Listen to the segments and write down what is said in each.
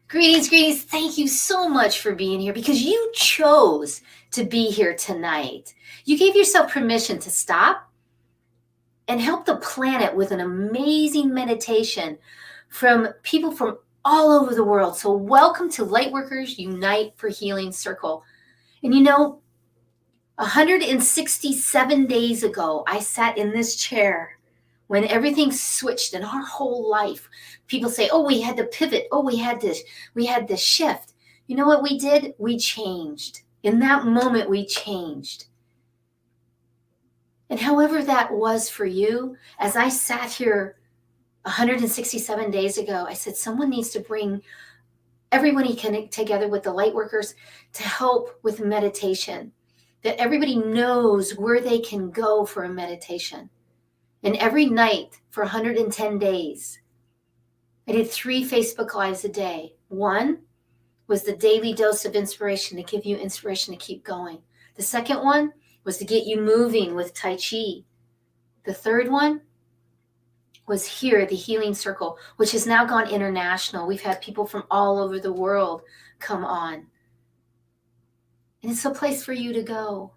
Greetings, greetings. Thank you so much for being here because you chose to be here tonight. You gave yourself permission to stop and help the planet with an amazing meditation from people from all over the world. So, welcome to Lightworkers Unite for Healing Circle. And 167 days ago, I sat in this chair when everything switched in our whole life. People say, oh, we had to pivot. Oh, we had to shift. You know what we did? We changed. In that moment, we changed. And however that was for you, as I sat here 167 days ago, I said, someone needs to bring everybody connect together with the Lightworkers to help with meditation, that everybody knows where they can go for a meditation. And every night for 110 days, I did 3 Facebook Lives a day. One was the daily dose of inspiration to give you inspiration to keep going. The second one was to get you moving with Tai Chi. The third one was here, the Healing Circle, which has now gone international. We've had people from all over the world come on. And it's a place for you to go,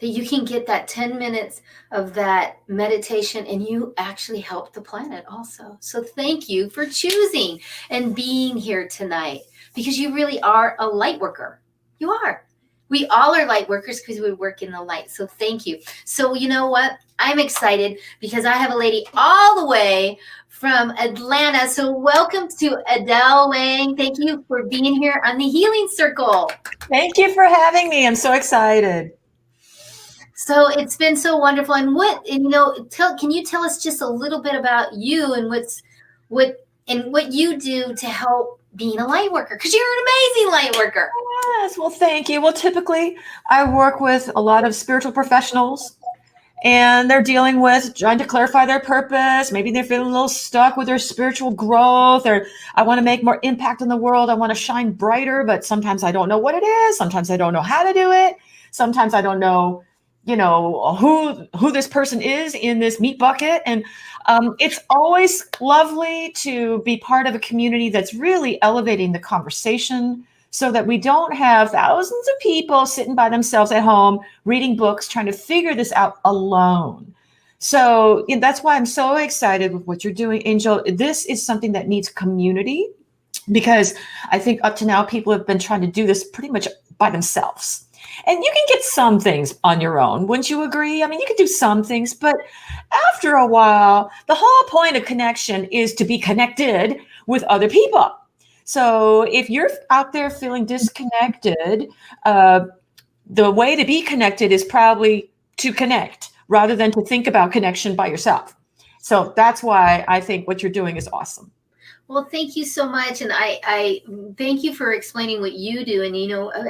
that you can get that 10 minutes of that meditation and you actually help the planet also. So thank you for choosing and being here tonight because you really are a light worker. You are. We all are light workers because we work in the light. So thank you. So you know what? I'm excited because I have a lady all the way from Atlanta. So welcome to Adele Wang. Thank you for being here on the Healing Circle. Thank you for having me. I'm so excited. So it's been so wonderful. And can you tell us just a little bit about you and what you do to help being a light worker? Because you're an amazing light worker. Yes, well, thank you. Well, typically I work with a lot of spiritual professionals and they're dealing with trying to clarify their purpose. Maybe they're feeling a little stuck with their spiritual growth, or I want to make more impact in the world. I want to shine brighter, but sometimes I don't know what it is. Sometimes I don't know how to do it. Sometimes I don't know who this person is in this meat bucket. And it's always lovely to be part of a community that's really elevating the conversation so that we don't have thousands of people sitting by themselves at home, reading books, trying to figure this out alone. So that's why I'm so excited with what you're doing, Angel. This is something that needs community because I think up to now, people have been trying to do this pretty much by themselves. And you can get some things on your own. Wouldn't you agree? I mean, you can do some things, but after a while, the whole point of connection is to be connected with other people. So if you're out there feeling disconnected, the way to be connected is probably to connect rather than to think about connection by yourself. So that's why I think what you're doing is awesome. Well, thank you so much. And I thank you for explaining what you do. And,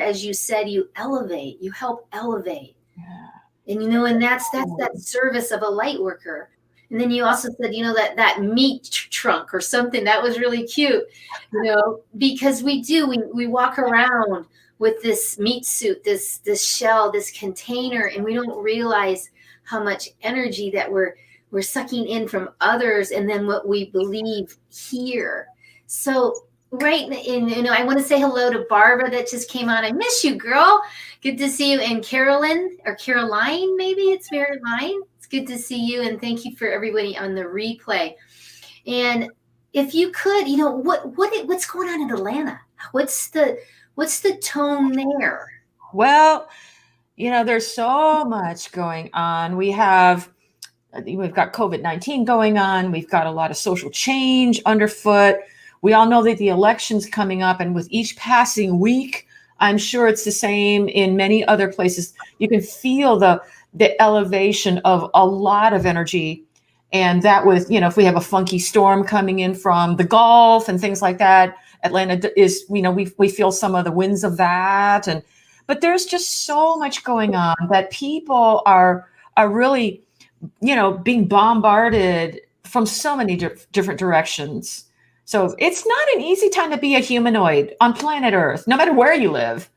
as you said, you elevate, you help elevate. Yeah. And, and that's that service of a light worker. And then you also said, that meat trunk or something that was really cute, because we walk around with this meat suit, this shell, this container, and we don't realize how much energy that we're sucking in from others and then what we believe here. So right. And, I want to say hello to Barbara that just came on. I miss you, girl. Good to see you. And Carolyn or Caroline, maybe it's Caroline. It's good to see you. And thank you for everybody on the replay. And if you could, what's going on in Atlanta? What's the tone there? Well, there's so much going on. We've got COVID-19 going on. We've got a lot of social change underfoot. We all know that the election's coming up, and with each passing week, I'm sure it's the same in many other places. You can feel the elevation of a lot of energy. And that with, if we have a funky storm coming in from the Gulf and things like that, Atlanta is, we feel some of the winds of that. But there's just so much going on that people are really, being bombarded from so many different directions. So it's not an easy time to be a humanoid on planet Earth, no matter where you live.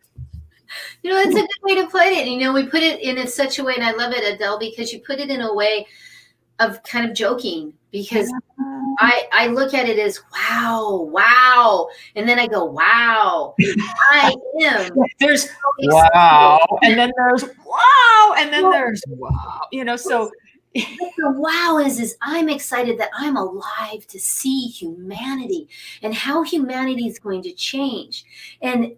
That's a good way to put it. We put it in such a way, and I love it, Adele, because you put it in a way of kind of joking, because Yeah. I look at it as wow, and then I go, wow, I am There's so excited. wow, and then there's wow, and then there's wow. So The wow is I'm excited that I'm alive to see humanity and how humanity is going to change. And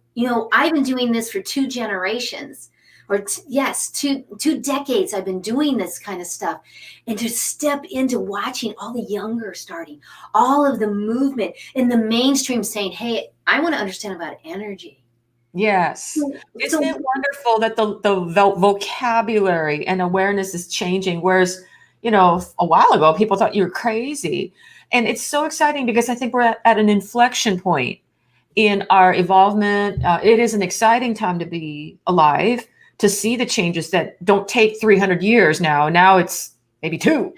I've been doing this for 2 generations, or yes, two decades. I've been doing this kind of stuff, and to step into watching all the younger starting, all of the movement in the mainstream saying, "Hey, I want to understand about energy." yes. So Isn't it wonderful that the vocabulary and awareness is changing? Whereas, a while ago, people thought you were crazy. And it's so exciting because I think we're at an inflection point in our evolvement. It is an exciting time to be alive, to see the changes that don't take 300 years now. Now it's maybe two,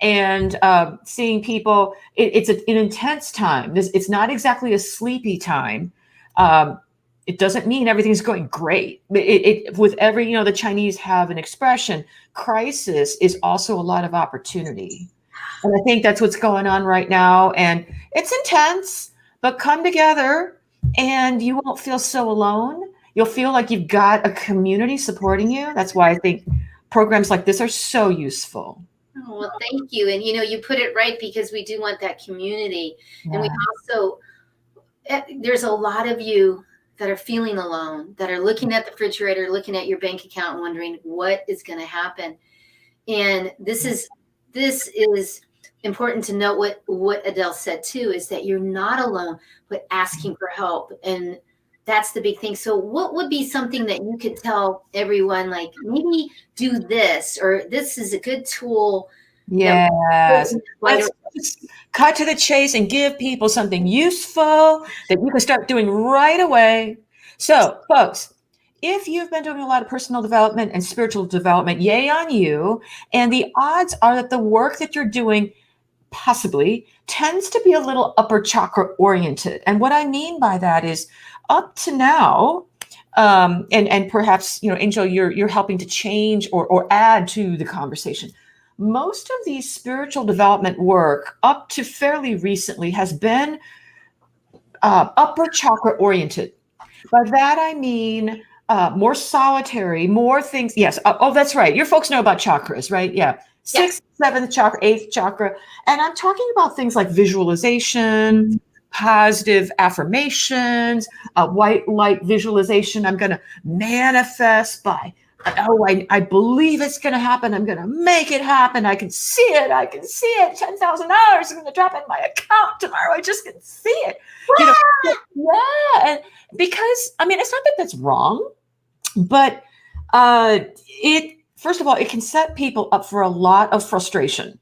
and seeing people, it's an intense time. It's not exactly a sleepy time. Um, it doesn't mean everything's going great. With every, the Chinese have an expression, crisis is also a lot of opportunity. And I think that's what's going on right now. And it's intense, but come together and you won't feel so alone. You'll feel like you've got a community supporting you. That's why I think programs like this are so useful. Oh, well, thank you. And you put it right, because we do want that community. And we Yeah. also, there's a lot of you that are feeling alone, that are looking at the refrigerator, looking at your bank account, and wondering what is going to happen. And this is important to note what Adele said too, is that you're not alone, but asking for help. And that's the big thing. So what would be something that you could tell everyone, like maybe do this, or this is a good tool that Yes. lighter. Let's just cut to the chase and give people something useful that you can start doing right away. So, folks, if you've been doing a lot of personal development and spiritual development, yay on you. And the odds are that the work that you're doing possibly tends to be a little upper chakra oriented. And what I mean by that is, up to now, and perhaps, Angel, you're helping to change or add to the conversation. Most of the spiritual development work up to fairly recently has been upper chakra oriented. By that I mean more solitary, more things. Yes. Oh, that's right. Your folks know about chakras, right? Yeah. Yeah. 6th, 7th chakra, 8th chakra. And I'm talking about things like visualization, positive affirmations, white light visualization. I'm going to manifest by, I believe it's going to happen. I'm going to make it happen. I can see it. I can see it. $10,000 is going to drop in my account tomorrow. I just can see it. Yeah. And because, it's not that that's wrong, but first of all, it can set people up for a lot of frustration.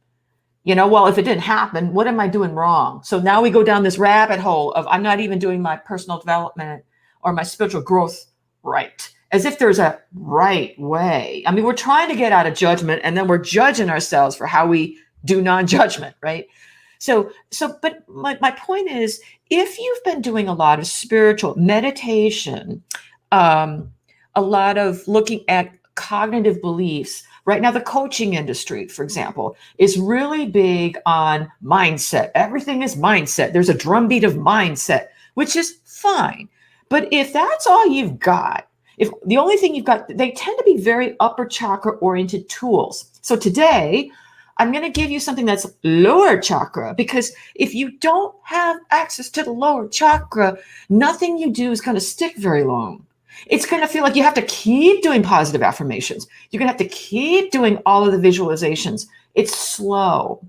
Well, if it didn't happen, what am I doing wrong? So now we go down this rabbit hole of I'm not even doing my personal development or my spiritual growth right, as if there's a right way. We're trying to get out of judgment, and then we're judging ourselves for how we do non-judgment, right? But my point is, if you've been doing a lot of spiritual meditation, a lot of looking at cognitive beliefs. Right now, the coaching industry, for example, is really big on mindset. Everything is mindset. There's a drumbeat of mindset, which is fine. But if that's all you've got, if the only thing you've got, they tend to be very upper chakra oriented tools. So today, I'm going to give you something that's lower chakra, because if you don't have access to the lower chakra, nothing you do is going to stick very long. It's going to feel like you have to keep doing positive affirmations. You're going to have to keep doing all of the visualizations. It's slow.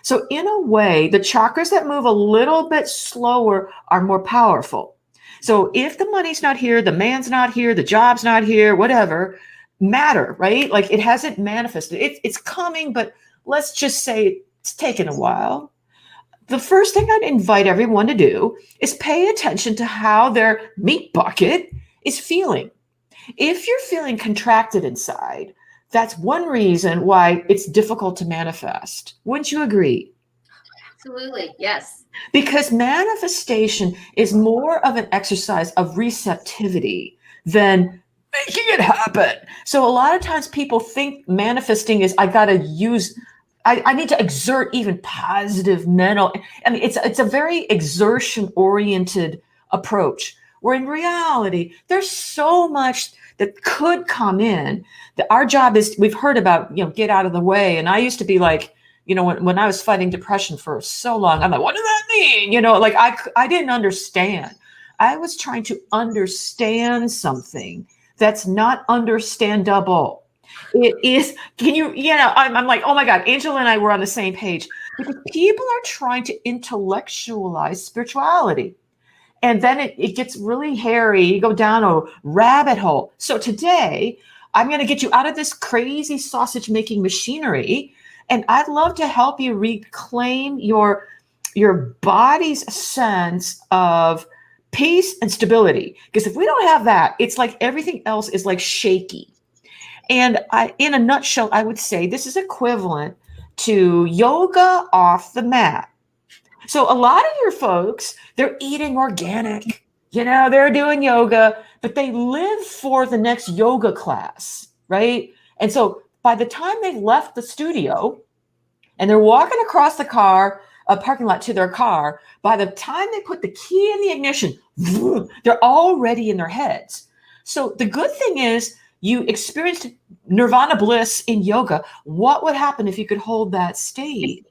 So in a way, the chakras that move a little bit slower are more powerful. So if the money's not here, the man's not here, the job's not here, whatever, matter, right? Like it hasn't manifested. It's coming, but let's just say it's taken a while. The first thing I'd invite everyone to do is pay attention to how their meat bucket is feeling. If you're feeling contracted inside, that's one reason why it's difficult to manifest. Wouldn't you agree? Absolutely. Yes. Because manifestation is more of an exercise of receptivity than making it happen. So a lot of times people think manifesting is I got to use I need to exert even positive mental. I mean, it's a very exertion oriented approach. Where in reality, there's so much that could come in. That our job is, we've heard about, get out of the way. And I used to be like, when I was fighting depression for so long, I'm like, what does that mean? Like I didn't understand. I was trying to understand something that's not understandable. It is, I'm like, oh my God, Angela and I were on the same page, because people are trying to intellectualize spirituality. And then it gets really hairy. You go down a rabbit hole. So today, I'm going to get you out of this crazy sausage making machinery. And I'd love to help you reclaim your body's sense of peace and stability. Because if we don't have that, it's like everything else is like shaky. And in a nutshell, I would say this is equivalent to yoga off the mat. So a lot of your folks, they're eating organic, they're doing yoga, but they live for the next yoga class, right? And so by the time they've left the studio and they're walking across the parking lot to their car, by the time they put the key in the ignition, they're already in their heads. So the good thing is you experienced nirvana bliss in yoga. What would happen if you could hold that state?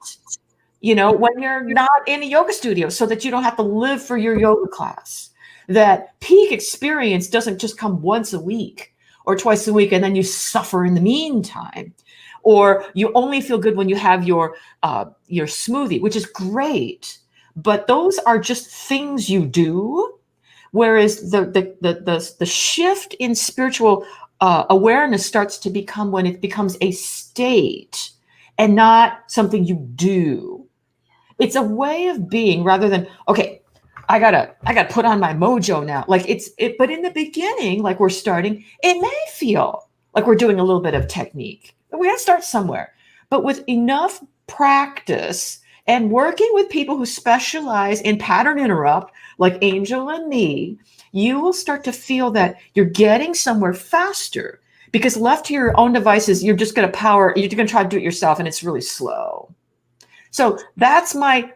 When you're not in a yoga studio, so that you don't have to live for your yoga class. That peak experience doesn't just come once a week or twice a week, and then you suffer in the meantime. Or you only feel good when you have your smoothie, which is great. But those are just things you do. Whereas the shift in spiritual awareness starts to become when it becomes a state and not something you do. It's a way of being rather than, okay, I gotta put on my mojo now. Like but in the beginning, like we're starting, it may feel like we're doing a little bit of technique, but we gotta start somewhere. But with enough practice and working with people who specialize in pattern interrupt, like Angel and me, you will start to feel that you're getting somewhere faster, because left to your own devices, you're just going to try to do it yourself, and it's really slow. So that's my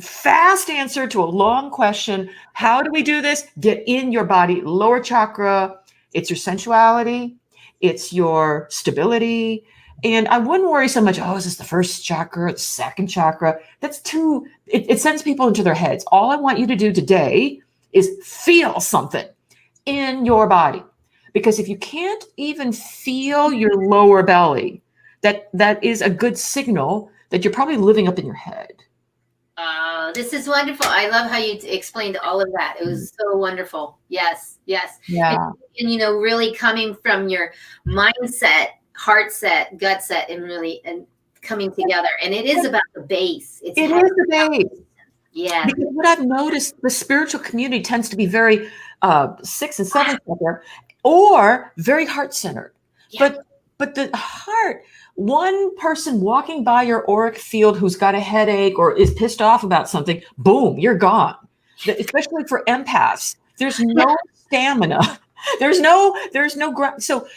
fast answer to a long question. How do we do this? Get in your body, lower chakra. It's your sensuality. It's your stability. And I wouldn't worry so much, is this the first chakra, the second chakra? That's it sends people into their heads. All I want you to do today is feel something in your body. Because if you can't even feel your lower belly, that is a good signal that you're probably living up in your head. This is wonderful. I love how you explained all of that. It was so wonderful. Yes. Yeah. And really coming from your mindset, heart set, gut set, and coming together. And it is about the base. It is the base. Yeah. Because what I've noticed, the spiritual community tends to be very 6 and 7 there, or very heart-centered. Yeah. But the heart, one person walking by your auric field who's got a headache or is pissed off about something, boom, you're gone. Especially for empaths, there's no stamina. There's no ground. So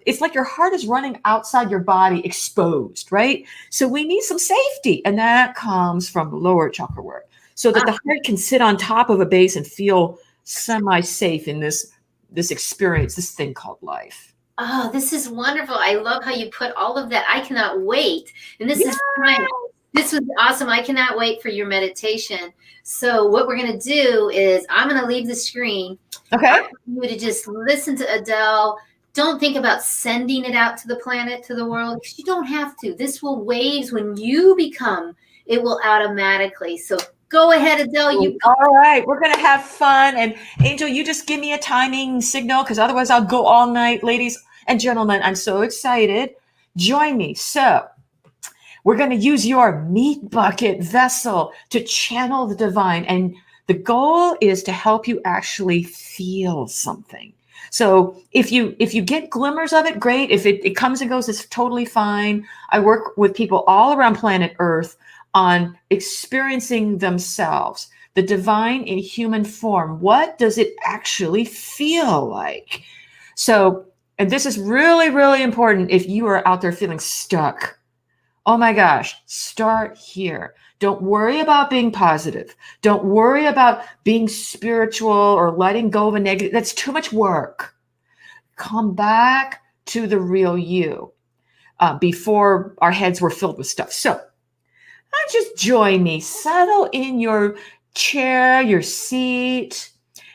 it's like your heart is running outside your body, exposed, right? So we need some safety, and that comes from lower chakra work, so that the heart can sit on top of a base and feel semi-safe in this experience, this thing called life. Oh, this is wonderful. I love how you put all of that. I cannot wait. And this was awesome. I cannot wait for your meditation. So what we're going to do is I'm going to leave the screen. Okay. I want you to just listen to Adele. Don't think about sending it out to the planet, to the world, because you don't have to. This will waves when you become, it will automatically. So go ahead, Adele. All right. We're going to have fun. And Angel, you just give me a timing signal, because otherwise I'll go all night. Ladies and gentlemen, I'm so excited. Join me. So we're going to use your meat bucket vessel to channel the divine. And the goal is to help you actually feel something. So if you get glimmers of it, great. If it comes and goes, it's totally fine. I work with people all around planet Earth on experiencing themselves, the divine in human form. What does it actually feel like? So, and this is really, really important if you are out there feeling stuck Oh my gosh, start here. Don't worry about being positive. Don't worry about being spiritual or letting go of a negative. That's too much work. Come back to the real you before our heads were filled with stuff. So just join me. Settle in your chair, your seat,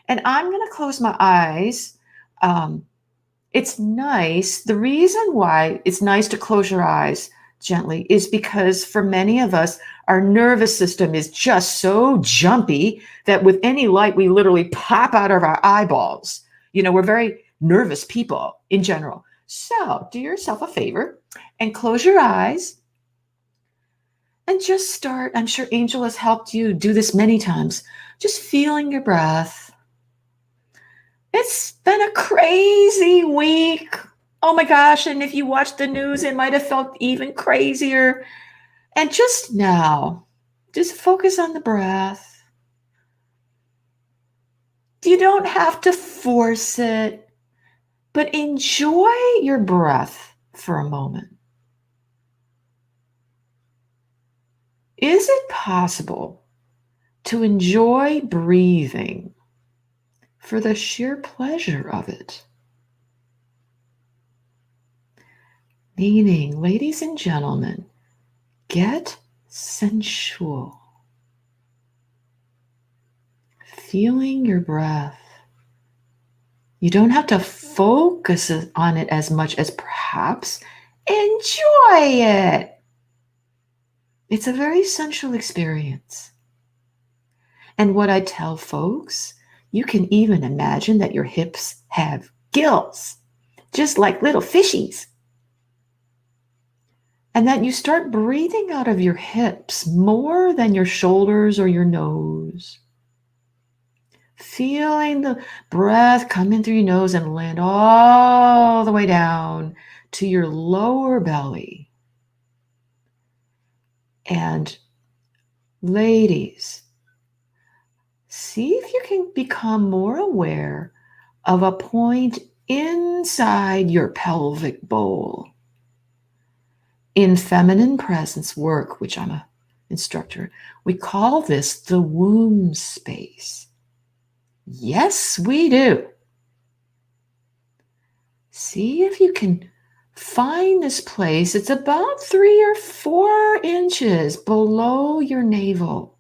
and I'm going to close my eyes. It's nice. The reason why it's nice to close your eyes gently is because for many of us, our nervous system is just so jumpy that with any light, we literally pop out of our eyeballs. We're very nervous people in general. So do yourself a favor and close your eyes and just start. I'm sure Angel has helped you do this many times. Just feeling your breath. It's been a crazy week. Oh my gosh. And if you watched the news, it might have felt even crazier. And just now, just focus on the breath. You don't have to force it, but enjoy your breath for a moment. Is it possible to enjoy breathing for the sheer pleasure of it? Meaning, ladies and gentlemen, get sensual. Feeling your breath. You don't have to focus on it as much as perhaps enjoy it. It's a very sensual experience. And what I tell folks, you can even imagine that your hips have gills, just like little fishies. And that you start breathing out of your hips more than your shoulders or your nose. Feeling the breath come in through your nose and land all the way down to your lower belly. And ladies, see if you can become more aware of a point inside your pelvic bowl. In feminine presence work, which I'm an instructor, we call this the womb space. Yes, we do. See if you can find this place. It's about 3 or 4 inches below your navel.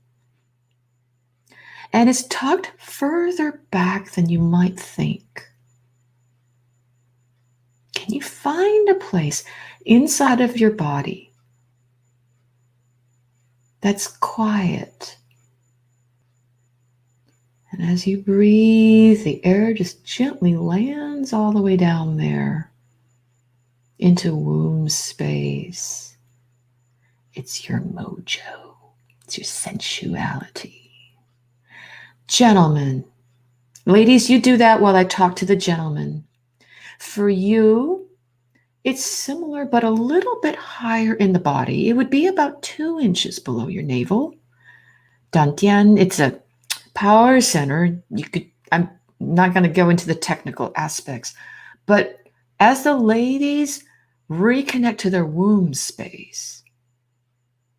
And it's tucked further back than you might think. Can you find a place inside of your body that's quiet? And as you breathe, the air just gently lands all the way down there into womb space. It's your mojo. It's your sensuality. Gentlemen, ladies, you do that while I talk to the gentlemen. For you, it's similar, but a little bit higher in the body. It would be about 2 inches below your navel. Dantian, it's a power center. I'm not going to go into the technical aspects, but as the ladies reconnect to their womb space,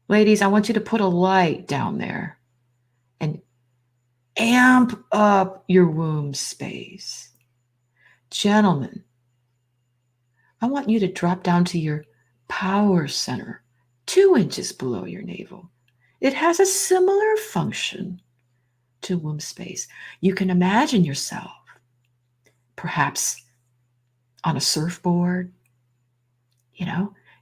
ladies, I want you to put a light down there and amp up your womb space. Gentlemen, I want you to drop down to your power center, 2 inches below your navel. It has a similar function to womb space. You can imagine yourself perhaps on a surfboard.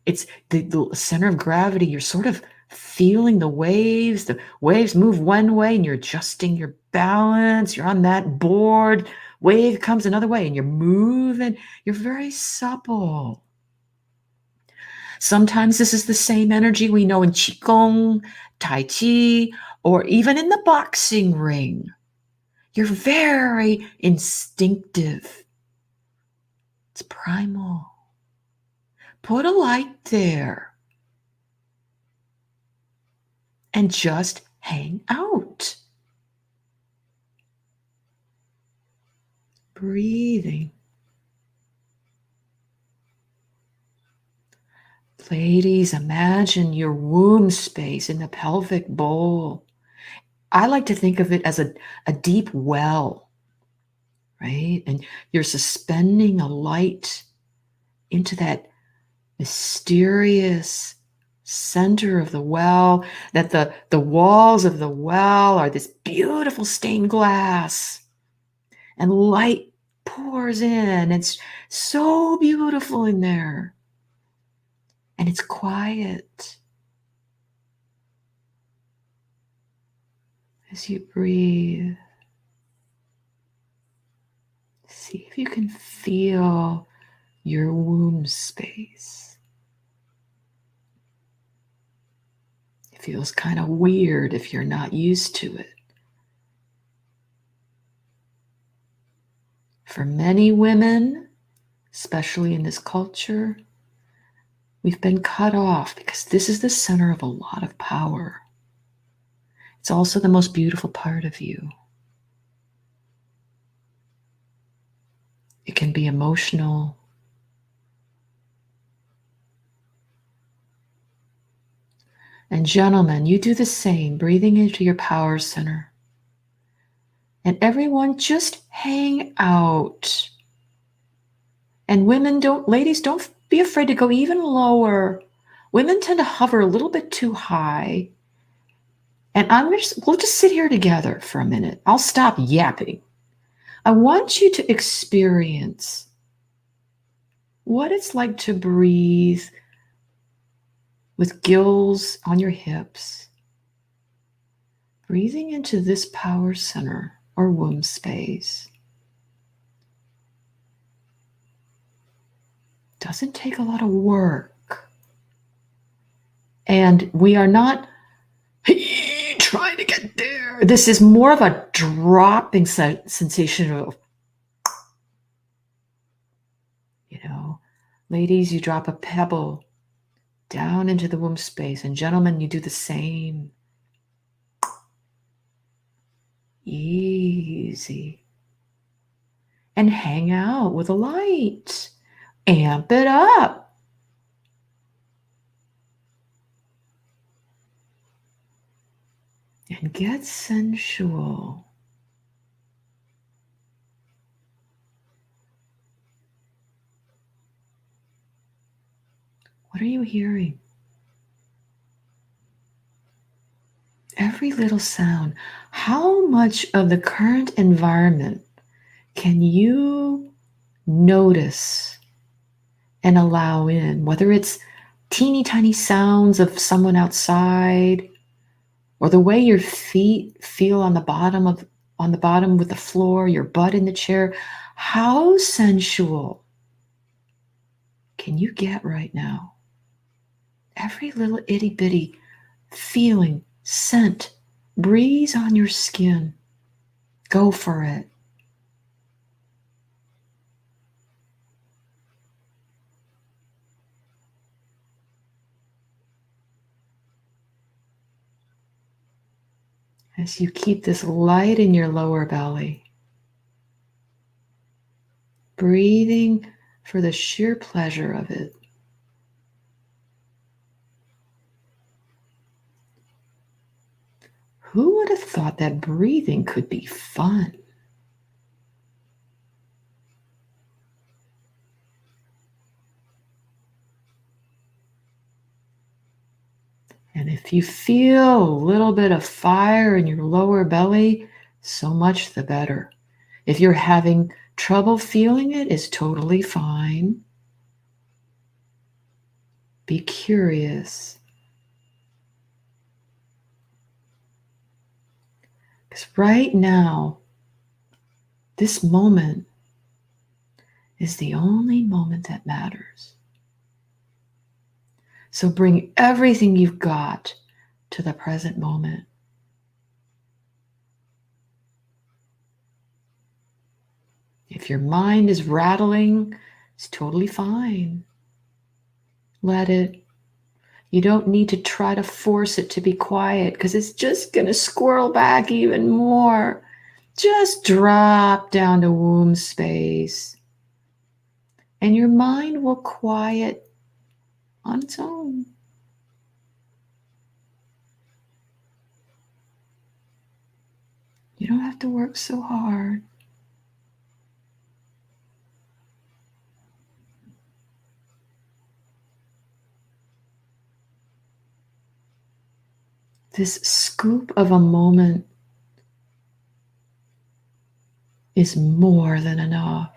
It's the center of gravity. You're sort of feeling the waves. The waves move one way and you're adjusting your balance. You're on that board. Wave comes another way and you're moving. You're very supple. Sometimes this is the same energy we know in Qigong, Tai Chi, or even in the boxing ring. You're very instinctive. It's primal. Put a light there and just hang out. Breathing. Ladies, imagine your womb space in the pelvic bowl. I like to think of it as a deep well, right? And you're suspending a light into that mysterious center of the well, that the walls of the well are this beautiful stained glass, and light pours in. It's so beautiful in there. And it's quiet. As you breathe, see if you can feel your womb space. It feels kind of weird if you're not used to it. For many women, especially in this culture, we've been cut off because this is the center of a lot of power. It's also the most beautiful part of you. It can be emotional. And gentlemen, you do the same, breathing into your power center. And everyone just hang out. And ladies, don't be afraid to go even lower. Women tend to hover a little bit too high. And we'll just sit here together for a minute. I'll stop yapping. I want you to experience what it's like to breathe with gills on your hips, breathing into this power center or womb space. Doesn't take a lot of work. And we are not trying to get there. This is more of a dropping sensation of, ladies, you drop a pebble down into the womb space, and gentlemen, you do the same. Easy. And hang out with a light. Amp it up. And get sensual. What are you hearing? Every little sound. How much of the current environment can you notice and allow in? Whether it's teeny tiny sounds of someone outside, or the way your feet feel on the bottom with the floor, your butt in the chair. How sensual can you get right now? Every little itty bitty feeling, scent, breeze on your skin. Go for it. As you keep this light in your lower belly, breathing for the sheer pleasure of it. Who would have thought that breathing could be fun? And if you feel a little bit of fire in your lower belly, so much the better. If you're having trouble feeling it, it's totally fine. Be curious. Because right now, this moment is the only moment that matters. So bring everything you've got to the present moment. If your mind is rattling, it's totally fine. Let it. You don't need to try to force it to be quiet because it's just going to squirrel back even more. Just drop down to womb space. And your mind will quiet on its own. You don't have to work so hard. This scoop of a moment is more than enough.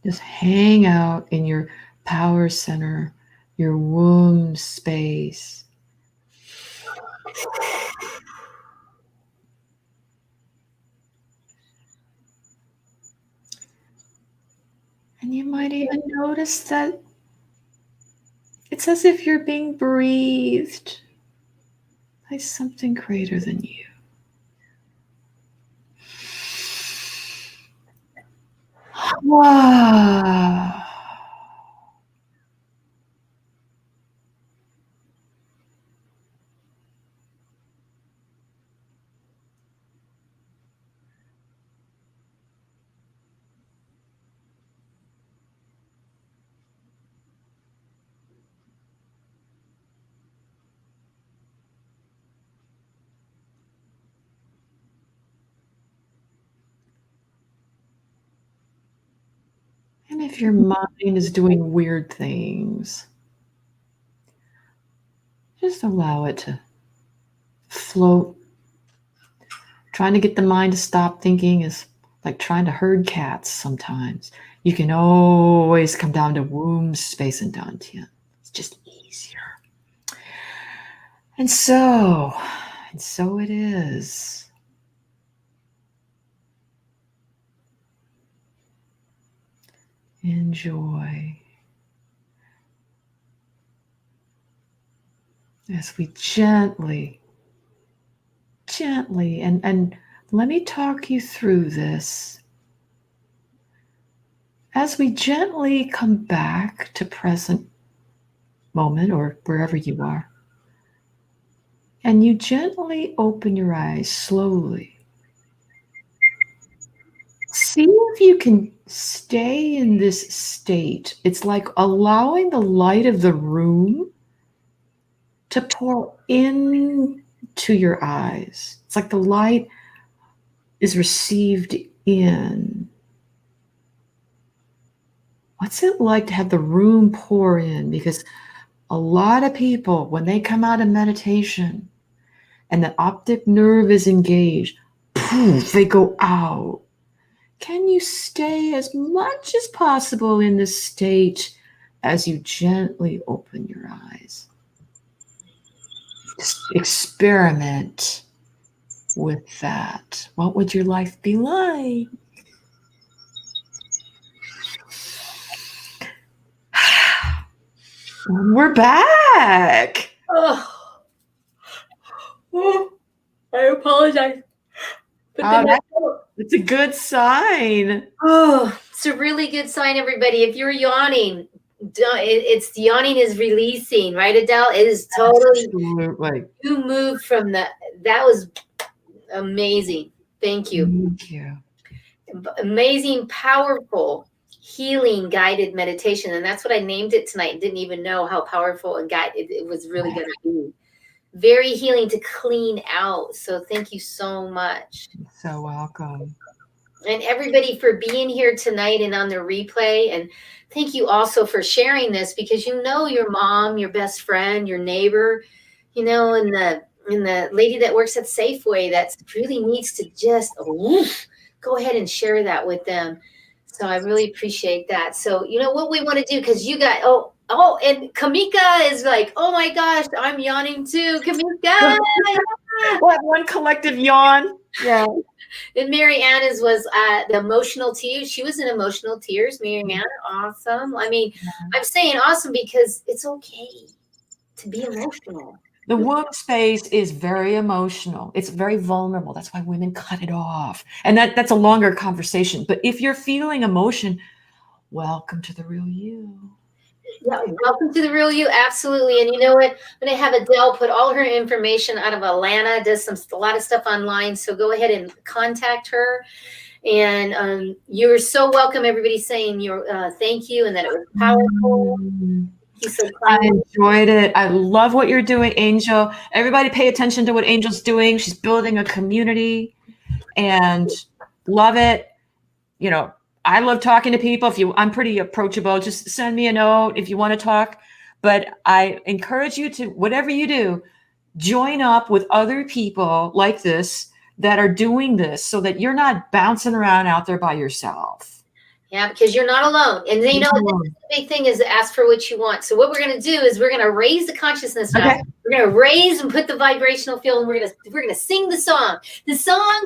Just hang out in your power center, your womb space. And you might even notice that it's as if you're being breathed by something greater than you. Wow. And if your mind is doing weird things, just allow it to float. Trying to get the mind to stop thinking is like trying to herd cats sometimes. You can always come down to womb space and dantian. It's just easier. And so it is. Enjoy. As we gently, and let me talk you through this. As we gently come back to present moment or wherever you are, and you gently open your eyes slowly. See if you can stay in this state. It's like allowing the light of the room to pour into your eyes. It's like the light is received in. What's it like to have the room pour in? Because a lot of people, when they come out of meditation and the optic nerve is engaged, poof, they go out. Can you stay as much as possible in this state as you gently open your eyes? Just experiment with that. What would your life be like? We're back. Oh, I apologize. It's a good sign. Oh, it's a really good sign, everybody. If you're yawning, it's yawning is releasing, right, Adele? It is totally. Absolutely. You moved from that was amazing. Thank you. Thank you. Amazing, powerful, healing guided meditation. And that's what I named it tonight. Didn't even know how powerful and guided it was really going to be. Very healing to clean out. So thank you so much. You're so welcome. And everybody for being here tonight and on the replay. And thank you also for sharing this, because you know your mom, your best friend, your neighbor, you know, and the lady that works at Safeway that really needs to just go ahead and share that with them. So I really appreciate that. So you know what we want to do, because you got and Kamika is like, oh my gosh, I'm yawning too. Kamika. What, one collective yawn? Yeah. And Mary Ann was the emotional tears. She was in emotional tears. Mary Ann, awesome. I mean, I'm saying awesome because it's okay to be emotional. The womb space is very emotional. It's very vulnerable. That's why women cut it off. And that's a longer conversation. But if you're feeling emotion, welcome to the real you. Yeah, welcome to the real you. Absolutely. And you know what? I'm going to have Adele put all her information out of Atlanta, does a lot of stuff online. So go ahead and contact her. And you're so welcome. Everybody's saying your thank you and that it was powerful. You so I kindly. enjoyed it. I love what you're doing, Angel. Everybody pay attention to what Angel's doing. She's building a community and love it. You know, I love talking to people. I'm pretty approachable. Just send me a note if you want to talk. But I encourage you to, whatever you do, join up with other people like this that are doing this so that you're not bouncing around out there by yourself. Yeah, because you're not alone. And then, the big thing is ask for what you want. So what we're going to do is we're going to raise the consciousness now. Okay. We're going to raise and put the vibrational field, and we're going to sing the song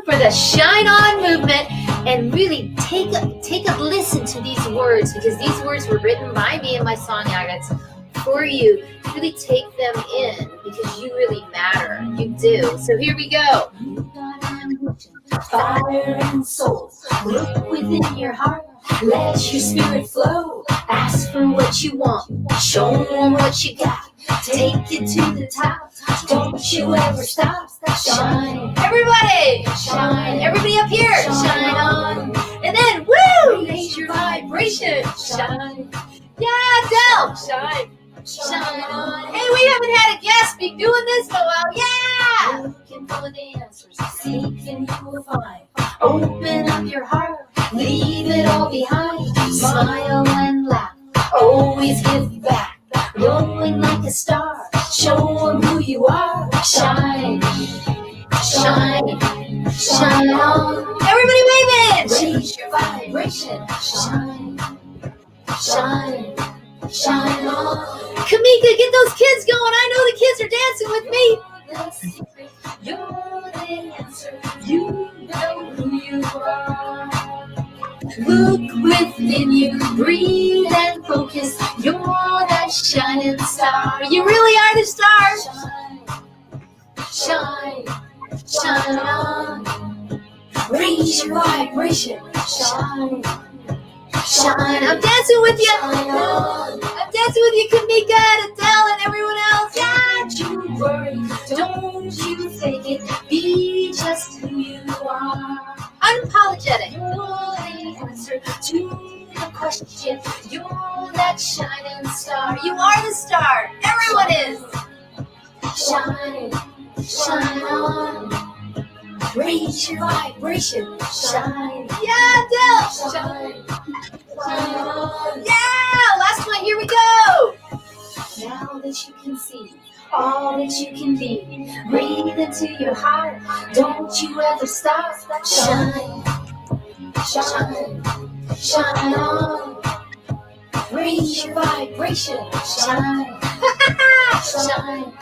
for the Shine On movement, and really take a listen to these words, because these words were written by me and my song advocates for you. Really take them in, because you really matter. You do. So here we go. Fire and soul, look within your heart. Let your spirit flow. Ask for what you want. Show them what you got. Take it to the top. Don't you ever stop. Shine. Everybody. Shine. Everybody up here. Shine on. And then, woo! Raise your vibration. Shine. Yeah, Adele. Shine. Shine on. Hey, we haven't had a guest be doing this for a while. Yeah! Looking for the answers. Seek and you will find. Open up your heart. Leave it all behind. Smile and laugh. Always give back. Glowing like a star. Show them who you are. Shine. Shine. Shine on. Everybody wave it. Raise your vibration. Shine. Shine. Shine on. Kamika, get those kids going. I know the kids are dancing with me. You're the answer. You know who you are. Look within you, breathe and focus. You're that shining star. You really are the star. Shine, shine, shine on. Raise your vibration. Shine, shine. I'm dancing with you. I'm dancing with you, Kamika and Adele and everyone else. Don't you worry, don't you fake it. Be just who you are. Unapologetic. You're the answer to the question. You're that shining star. You are the star. Everyone is. Shine, shine on. Raise your vibration. Shine. Yeah, Adele. Shine, shine on. Yeah, last one. Here we go. Now that you can see all that you can be, breathe into your heart. Don't you ever stop. Shine, shine, shine on. Raise your vibration. Shine, shine,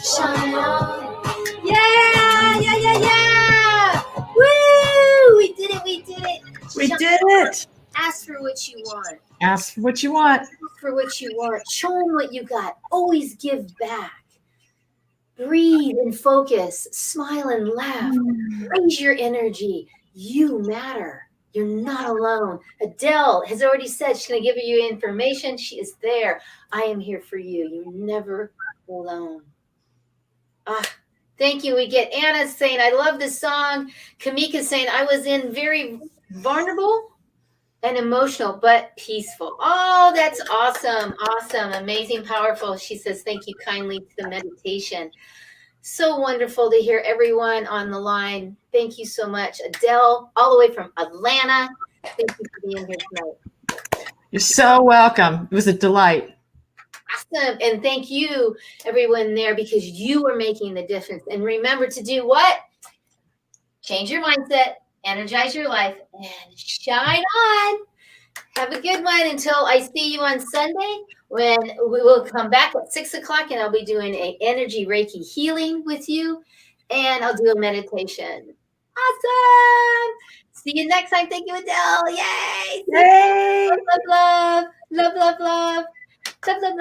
shine on. Yeah, yeah, yeah, yeah. Woo! We did it. We did it. We did it. Ask for what you want. Ask for what you want. Ask for what you want. Show them what you got. Always give back. Breathe and focus. Smile and laugh. Raise your energy. You matter. You're not alone. Adele has already said she's going to give you information. She is there. I am here for you. You're never alone. Thank you. We get Anna saying, I love this song. Kamika saying, I was in very vulnerable and emotional, but peaceful. Oh, that's awesome. Awesome. Amazing. Powerful. She says, thank you kindly to the meditation. So wonderful to hear everyone on the line. Thank you so much. Adele, all the way from Atlanta. Thank you for being here tonight. You're so welcome. It was a delight. Awesome. And thank you, everyone there, because you are making the difference. And remember to do what? Change your mindset, energize your life, and shine on. Have a good one until I see you on Sunday, when we will come back at 6 o'clock, and I'll be doing an energy Reiki healing with you, and I'll do a meditation. Awesome. See you next time. Thank you, Adele. Yay. Yay. Love, love, love. Love, love, love. Love, love, love.